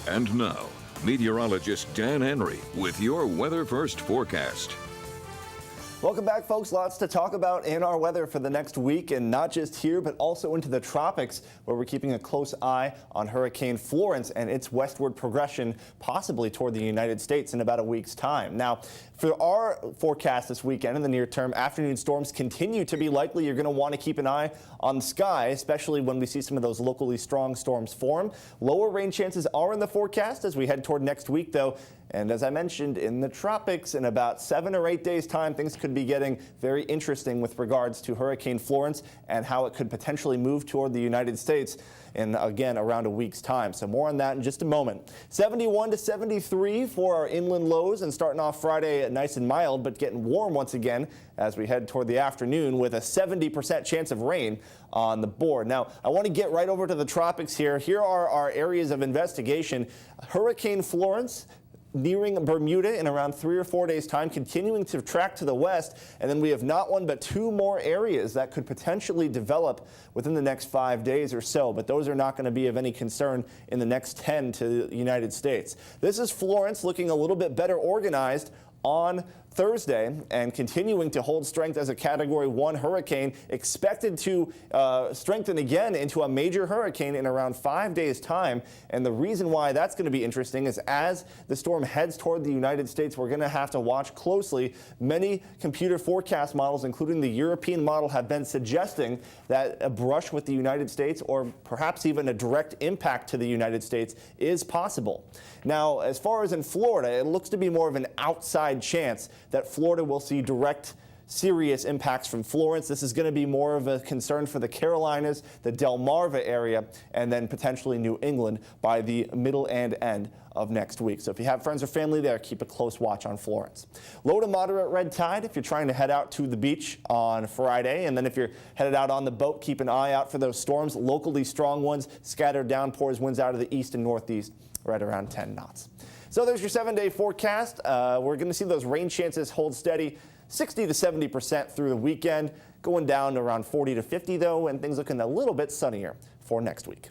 And now, meteorologist Dan Henry with your Weather First forecast. Welcome back, folks. Lots to talk about in our weather for the next week, and not just here, but also into the tropics, where we're keeping a close eye on Hurricane Florence and its westward progression, possibly toward the United States in about a week's time. Now, for our forecast this weekend in the near term, afternoon storms continue to be likely. You're going to want to keep an eye on the sky, especially when we see some of those locally strong storms form. Lower rain chances are in the forecast as we head toward next week, though. And as I mentioned, in the tropics, in about 7 or 8 days' time, things could be getting very interesting with regards to Hurricane Florence and how it could potentially move toward the United States in, again, around a week's time. So more on that in just a moment. 71 to 73 for our inland lows, and starting off Friday nice and mild, but getting warm once again as we head toward the afternoon with a 70% chance of rain on the board. Now, I want to get right over to the tropics here. Here are our areas of investigation. Hurricane Florence nearing Bermuda in around 3 or 4 days' time, continuing to track to the west, and then we have not one but 2 more areas that could potentially develop within the next 5 days or so, but those are not going to be of any concern in the next 10 to the United States. This is Florence looking a little bit better organized on Thursday and continuing to hold strength as a Category 1 hurricane, expected to strengthen again into a major hurricane in around 5 days' time. And the reason why that's going to be interesting is as the storm heads toward the United States, we're going to have to watch closely. Many computer forecast models, including the European model, have been suggesting that a brush with the United States, or perhaps even a direct impact to the United States, is possible. Now, as far as in Florida, it looks to be more of an outside chance that Florida will see direct serious impacts from Florence. This is going to be more of a concern for the Carolinas, the Delmarva area, and then potentially New England by the middle and end of next week. So if you have friends or family there, keep a close watch on Florence. Low to moderate red tide if you're trying to head out to the beach on Friday. And then if you're headed out on the boat, keep an eye out for those storms, locally strong ones, scattered downpours, winds out of the east and northeast, right around 10 knots. So there's your 7-day forecast. We're going to see those rain chances hold steady, 60 to 70% through the weekend, going down to around 40 to 50 though, and things looking a little bit sunnier for next week.